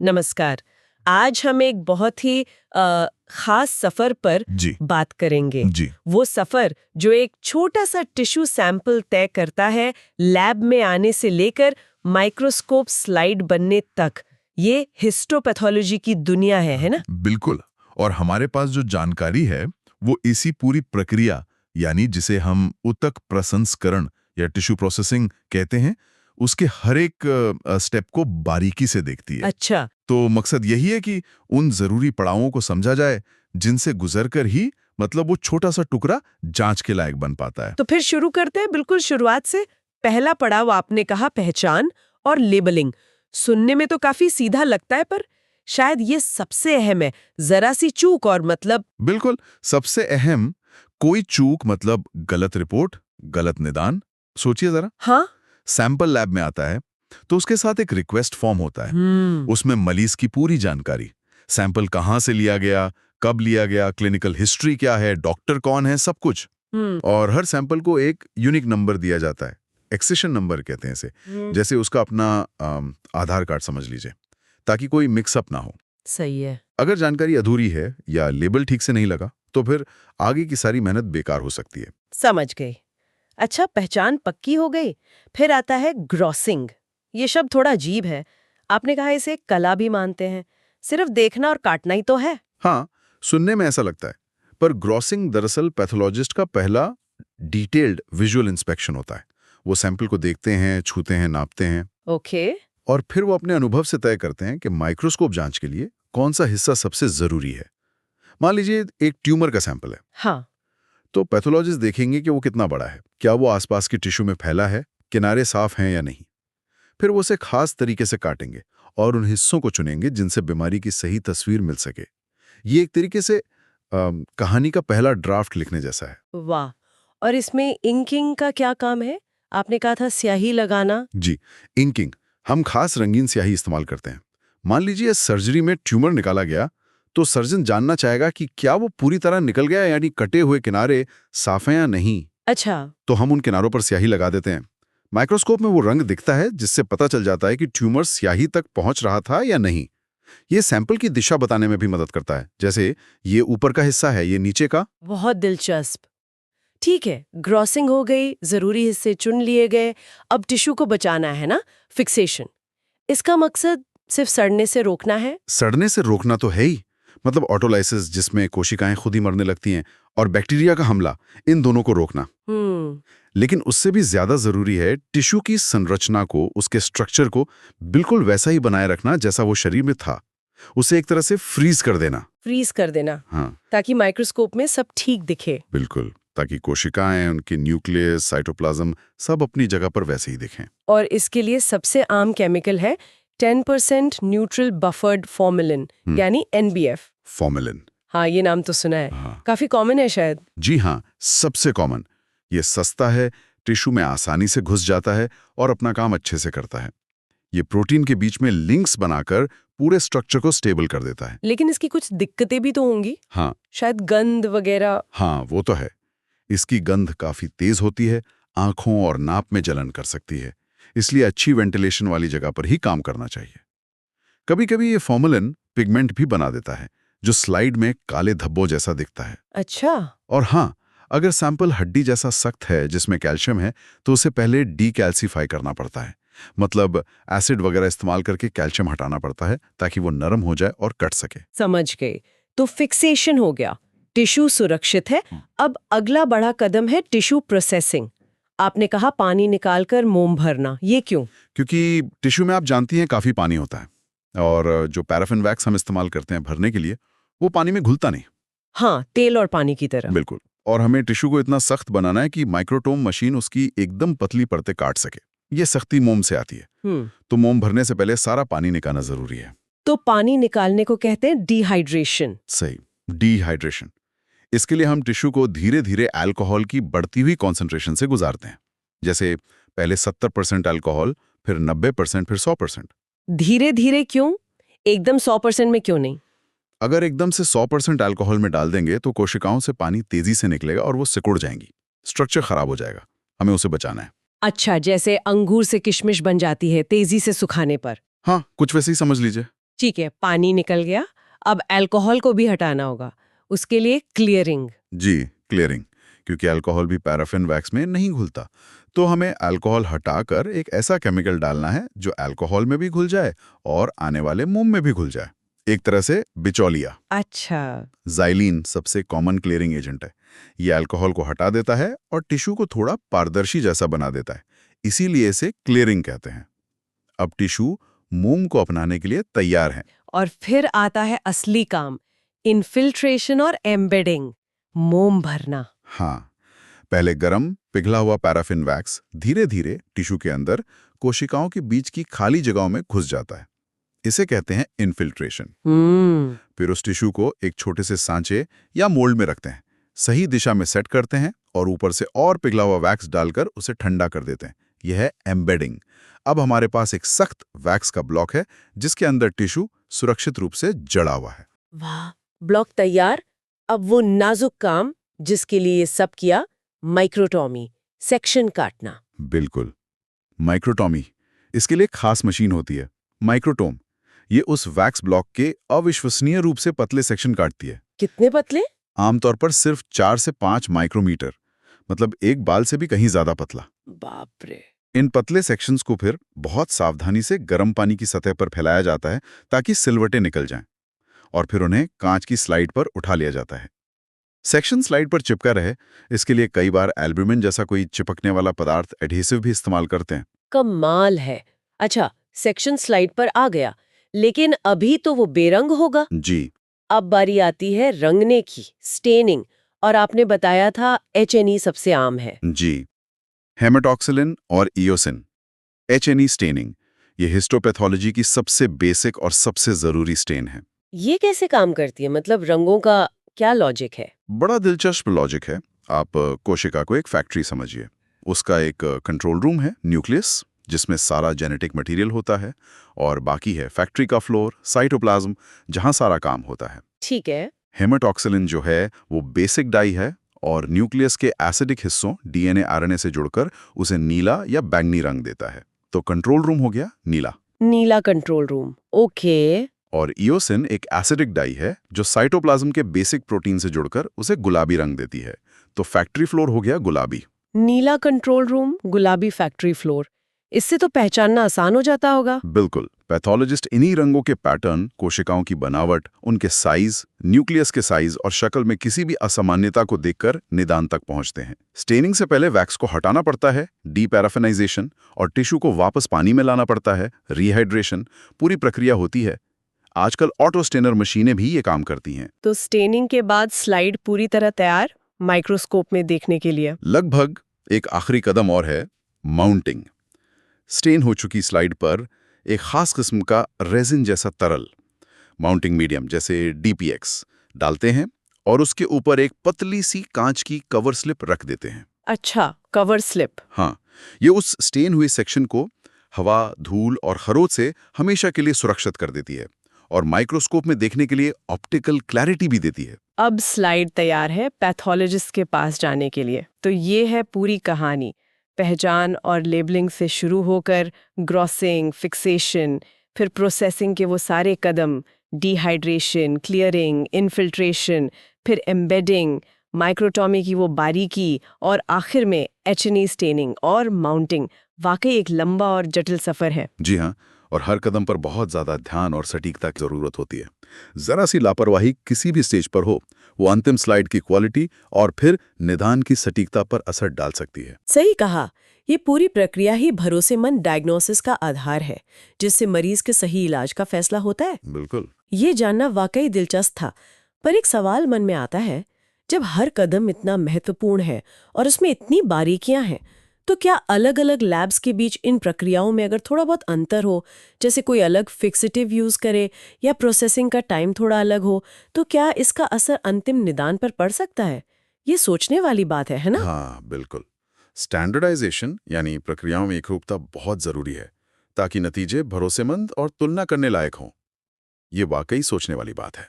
नमस्कार। आज हम एक बहुत ही खास सफर पर जी बात करेंगे। जी वो सफर जो एक छोटा सा टिश्यू सैंपल तय करता है लैब में आने से लेकर माइक्रोस्कोप स्लाइड बनने तक। ये हिस्टोपैथोलॉजी की दुनिया है ना? बिल्कुल। और हमारे पास जो जानकारी है वो इसी पूरी प्रक्रिया यानी जिसे हम ऊतक प्रसंस्करण या टिश्यू प्रोसेसिंग कहते हैं उसके हर एक स्टेप को बारीकी से देखती है। अच्छा, तो मकसद यही है कि उन जरूरी पड़ावों को समझा जाए जिनसे गुजरकर ही मतलब वो छोटा सा टुकड़ा जांच के लायक बन पाता है। तो फिर शुरू करते हैं बिल्कुल शुरुआत से। पहला पड़ाव आपने कहा पहचान और लेबलिंग। सुनने में तो काफी सीधा लगता है पर शायद ये सबसे अहम है। जरा सी चूक और मतलब बिल्कुल। सबसे अहम, कोई चूक मतलब गलत रिपोर्ट, गलत निदान। सोचिए जरा, हाँ। सैंपल लैब में आता है तो उसके साथ एक रिक्वेस्ट फॉर्म होता है। उसमें मरीज की पूरी जानकारी, सैंपल कहाँ से लिया गया, कब लिया गया, क्लिनिकल हिस्ट्री क्या है, डॉक्टर कौन है, सब कुछ। हम्म। और हर सैंपल को एक यूनिक नंबर दिया जाता है, एक्सेशन नंबर कहते हैं इसे। जैसे उसका अपना आधार कार्ड समझ लीजिए, ताकि कोई मिक्सअप ना हो। सही है। अगर जानकारी अधूरी है या लेबल ठीक से नहीं लगा तो फिर आगे की सारी मेहनत बेकार हो सकती है। समझ गई। अच्छा, पहचान पक्की हो गई। फिर आता है ग्रॉसिंग। ये शब्द थोड़ा अजीब है। आपने कहा इसे कला भी मानते हैं। सिर्फ देखना और काटना ही तो है। हाँ, सुनने में ऐसा लगता है, पर ग्रॉसिंग दरअसल पैथोलॉजिस्ट का पहला डिटेल्ड विजुअल इंस्पेक्शन होता है। वो सैंपल को देखते हैं, छूते हैं, नापते हैं ओके। और फिर वो अपने अनुभव से तय करते हैं कि माइक्रोस्कोप जांच के लिए कौन सा हिस्सा सबसे जरूरी है। मान लीजिए एक ट्यूमर का सैंपल है, हाँ। तो पैथोलॉजिस्ट देखेंगे कि वो कितना बड़ा है, क्या वो आसपास की टिश्यू में फैला है, किनारे साफ हैं या नहीं। फिर वो उसे खास तरीके से काटेंगे और उन हिस्सों को चुनेंगे जिनसे बीमारी की सही तस्वीर मिल सके। ये एक तरीके से कहानी का पहला ड्राफ्ट लिखने जैसा है। वाह। और इसमें इंकिंग का क्या काम है? आपने कहा था स्याही लगाना। जी, इंकिंग। हम खास रंगीन स्याही इस्तेमाल करते हैं। मान लीजिए सर्जरी में ट्यूमर निकाला गया, तो सर्जन जानना चाहेगा कि क्या वो पूरी तरह निकल गया, यानी कटे हुए किनारे साफ हैं या नहीं। अच्छा। तो हम उन किनारों पर स्याही लगा देते हैं। माइक्रोस्कोप में वो रंग दिखता है जिससे पता चल जाता है कि ट्यूमर स्याही तक पहुंच रहा था या नहीं। ये सैंपल की दिशा बताने में भी मदद करता है, जैसे ये ऊपर का हिस्सा है, ये नीचे का। बहुत दिलचस्प। ठीक है, ग्रॉसिंग हो गई, जरूरी हिस्से चुन लिए गए। अब टिश्यू को बचाना है ना? फिक्सेशन। इसका मकसद सिर्फ सड़ने से रोकना है? सड़ने से रोकना तो है ही, मतलब ऑटोलाइसिस जिसमें कोशिकाएं खुद ही मरने लगती हैं, और बैक्टीरिया का हमला, इन दोनों को रोकना। हम्म। लेकिन उससे भी ज्यादा जरूरी है टिश्यू की संरचना को, उसके स्ट्रक्चर को बिल्कुल वैसा ही बनाए रखना जैसा वो शरीर में था। उसे एक तरह से फ्रीज कर देना। फ्रीज कर देना, हाँ, ताकि माइक्रोस्कोप में सब ठीक दिखे। बिल्कुल, ताकि कोशिकाएं, उनके न्यूक्लियस, साइटोप्लाज्म सब अपनी जगह पर वैसे ही दिखें। और इसके लिए सबसे आम केमिकल है 10% न्यूट्रल बफर्ड फॉर्मेलिन, यानी NBF। फॉर्मेलिन। हाँ, ये नाम तो सुना है। हाँ। काफी कॉमन है शायद। जी हाँ, सबसे कॉमन। ये सस्ता है, टिश्यू में आसानी से घुस जाता है और अपना काम अच्छे से करता है। ये प्रोटीन के बीच में लिंक्स बनाकर पूरे स्ट्रक्चर को स्टेबल कर देता है। लेकिन इसकी कुछ दिक्कतें भी तो होंगी। हाँ शायद गंध वगैरह। हाँ, वो तो है। इसकी गंध काफी तेज होती है, आंखों और नाक में जलन कर सकती है। इसलिए अच्छी वेंटिलेशन वाली जगह पर ही काम करना चाहिए। कभी-कभी ये फॉर्मेलिन पिगमेंट भी बना देता है, जो स्लाइड में काले धब्बों जैसा दिखता है। अच्छा। और हाँ, अगर सैंपल हड्डी जैसा सख्त है जिसमें कैल्शियम है, तो उसे पहले डीकैल्सीफाई करना पड़ता है। मतलब एसिड वगैरह इस्तेमाल करके कैल्शियम हटाना पड़ता है ताकि वो नरम हो जाए और कट सके। समझ गए। तो फिक्सेशन हो गया, टिश्यू सुरक्षित है। अब अगला बड़ा कदम है टिश्यू प्रोसेसिंग। आपने कहा पानी निकालकर मोम भरना, ये क्यों? क्योंकि टिश्यू में आप जानती हैं काफी पानी होता है, और जो पैराफिन वैक्स हम इस्तेमाल करते हैं भरने के लिए, वो पानी में घुलता नहीं। हाँ, तेल और पानी की तरह। बिल्कुल। और हमें टिश्यू को इतना सख्त बनाना है कि माइक्रोटोम मशीन उसकी एकदम पतली परतें काट सके। ये सख्ती मोम से आती है। तो मोम भरने से पहले सारा पानी निकालना जरूरी है। तो पानी निकालने को कहते हैं डिहाइड्रेशन। सही, डिहाइड्रेशन। इसके लिए हम टिश्यू को धीरे धीरे अल्कोहल की बढ़ती हुई कॉन्सेंट्रेशन से गुजारते हैं। जैसे पहले 70% अल्कोहल, फिर 90%, फिर 100%। धीरे धीरे क्यों? एकदम 100% में क्यों नहीं? अगर एकदम से 100% अल्कोहल में डाल देंगे तो कोशिकाओं से पानी तेजी से निकलेगा और वो सिकुड़ जाएंगी, स्ट्रक्चर खराब हो जाएगा। हमें उसे बचाना है। अच्छा, जैसे अंगूर से किशमिश बन जाती है तेजी से सुखाने पर। हाँ, कुछ वैसे ही समझ लीजिए। ठीक है, पानी निकल गया, अब अल्कोहल को भी हटाना होगा, उसके लिए क्लियरिंग। जी, क्लियरिंग, क्योंकि अल्कोहल भी पैराफिन वैक्स में नहीं घुलता। तो हमें अल्कोहल हटाकर एक ऐसा केमिकल डालना है जो अल्कोहल में भी घुल जाए और आने वाले मोम में भी घुल जाए। एक तरह से बिचौलिया। अच्छा। ज़ाइलीन सबसे कॉमन क्लियरिंग एजेंट है। ये अल्कोहल को हटा देता है और टिश्यू को थोड़ा पारदर्शी जैसा बना देता है, इसीलिए इसे क्लियरिंग कहते हैं। अब टिश्यू मोम को अपनाने के लिए तैयार है। और फिर आता है असली काम, इन्फिल्ट्रेशन और एम्बेडिंग, मोम भरना। हाँ, पहले गरम पिघला हुआ पैराफिन वैक्स धीरे धीरे टिश्यू के अंदर कोशिकाओं के बीच की खाली जगहों में घुस जाता है। इसे कहते हैं इन्फिल्ट्रेशन। फिर उस टिश्यू को एक छोटे से सांचे या मोल्ड में रखते हैं, सही दिशा में सेट करते हैं और ऊपर से और पिघला हुआ वैक्स डालकर उसे ठंडा कर देते हैं। यह है एम्बेडिंग। अब हमारे पास एक सख्त वैक्स का ब्लॉक है जिसके अंदर टिश्यू सुरक्षित रूप से जड़ा हुआ है। वाह, ब्लॉक तैयार। अब वो नाजुक काम जिसके लिए ये सब किया, माइक्रोटॉमी, सेक्शन काटना। बिल्कुल, माइक्रोटॉमी, इसके लिए खास मशीन होती है, माइक्रोटोम। ये उस वैक्स ब्लॉक के अविश्वसनीय रूप से पतले सेक्शन काटती है। कितने पतले? आमतौर पर सिर्फ 4 से 5 माइक्रोमीटर, मतलब एक बाल से भी कहीं ज्यादा पतला। बाप रे। इन पतले सेक्शंस को फिर बहुत सावधानी से गर्म पानी की सतह पर फैलाया जाता है ताकि सिलवटें निकल जाएं, और फिर उन्हें कांच की स्लाइड पर उठा लिया जाता है। सेक्शन स्लाइड पर चिपका रहे, इसके लिए कई बार एल्ब्यूमिन जैसा कोई चिपकने वाला पदार्थ एडहेसिव भी इस्तेमाल करते हैं। कमाल है। अच्छा, सेक्शन स्लाइड पर आ गया, लेकिन अभी तो वो बेरंग होगा। जी, अब बारी आती है रंगने की, स्टेनिंग, और आपने बताया था HNE सबसे आम है। जी, हेमेटॉक्सिलिन और इयोसिन, HNE स्टेनिंग, ये हिस्टोपैथोलॉजी की सबसे बेसिक और सबसे जरूरी स्टेन है। ये कैसे काम करती है, मतलब रंगों का क्या लॉजिक है? बड़ा दिलचस्प लॉजिक है। आप कोशिका को एक फैक्ट्री समझिए। उसका एक कंट्रोल रूम है, न्यूक्लियस, जिसमें सारा जेनेटिक मटेरियल होता है, और बाकी है फैक्ट्री का फ्लोर, साइटोप्लाज्म, जहां सारा काम होता है। ठीक है। हेमेटॉक्सिलिन जो है वो बेसिक डाई है और न्यूक्लियस के एसिडिक हिस्सों DNA RNA से जुड़कर उसे नीला या बैंगनी रंग देता है। तो कंट्रोल रूम हो गया नीला। नीला कंट्रोल रूम, ओके। और इयोसिन एक एसिडिक डाई है जो साइटोप्लाज्म के बेसिक प्रोटीन से जुड़कर उसे गुलाबी रंग देती है। तो फैक्ट्री फ्लोर हो गया गुलाबी। नीला कंट्रोल रूम, गुलाबी फैक्ट्री फ्लोर, इससे तो पहचानना आसान हो जाता होगा। बिल्कुल, पैथोलॉजिस्ट इन्हीं रंगों के पैटर्न, कोशिकाओं की बनावट, उनके साइज, न्यूक्लियस के साइज और शक्ल में किसी भी असामान्यता को देखकर निदान तक पहुंचते हैं। स्टेनिंग से पहले वैक्स को हटाना पड़ता है, डीपैराफिनाइजेशन, और टिश्यू को वापस पानी में लाना पड़ता है, रिहाइड्रेशन। पूरी प्रक्रिया होती है। आजकल ऑटो स्टेनर मशीनें भी ये काम करती हैं। तो स्टेनिंग के बाद स्लाइड पूरी तरह तैयार, माइक्रोस्कोप में देखने के लिए। लगभग एक आखिरी कदम और है, माउंटिंग। स्टेन हो चुकी स्लाइड पर एक खास किस्म का रेजिन जैसा तरल, माउंटिंग मीडियम जैसे DPX, डालते हैं और उसके ऊपर एक पतली सी कांच की कवर स्लिप रख देते हैं। अच्छा, कवर स्लिप। हाँ, ये उस स्टेन हुई सेक्शन को हवा, धूल और खरोच से हमेशा के लिए सुरक्षित कर देती है और माइक्रोस्कोप में देखने के लिए ऑप्टिकल क्लैरिटी भी देती है। अब स्लाइड तैयार है पैथोलॉजिस्ट के पास जाने के लिए। तो ये है पूरी कहानी, पहचान और लेबलिंग से शुरू होकर ग्रॉसिंग, फिक्सेशन, फिर प्रोसेसिंग के वो सारे कदम, डिहाइड्रेशन, क्लियरिंग, इन्फिल्ट्रेशन, फिर एम्बेडिंग, माइक्रोटॉमी की वो बारीकी, और आखिर में HNE स्टेनिंग और माउंटिंग। वाकई एक लंबा और जटिल सफर है। जी हाँ, और हर कदम पर बहुत ज्यादा ध्यान और सटीकता की जरूरत होती है। जरा सी लापरवाही किसी भी स्टेज पर हो, वो अंतिम स्लाइड की क्वालिटी और फिर निदान की सटीकता पर असर डाल सकती है। सही कहा। ये पूरी प्रक्रिया ही भरोसेमंद डायग्नोसिस का आधार है, जिससे मरीज के सही इलाज का फैसला होता है। बिल्कुल। ये जानना वाकई दिलचस्प था, पर एक सवाल मन में आता है, जब हर कदम इतना महत्वपूर्ण है और उसमें इतनी बारीकियां हैं, तो क्या अलग अलग लैब्स के बीच इन प्रक्रियाओं में अगर थोड़ा बहुत अंतर हो, जैसे कोई अलग फिक्सेटिव यूज करे या प्रोसेसिंग का टाइम थोड़ा अलग हो, तो क्या इसका असर अंतिम निदान पर पड़ सकता है? ये सोचने वाली बात है ना? हाँ, बिल्कुल। स्टैंडर्डाइजेशन यानी प्रक्रियाओं में एकरूपता बहुत जरूरी है ताकि नतीजे भरोसेमंद और तुलना करने लायक हों। ये वाकई सोचने वाली बात है।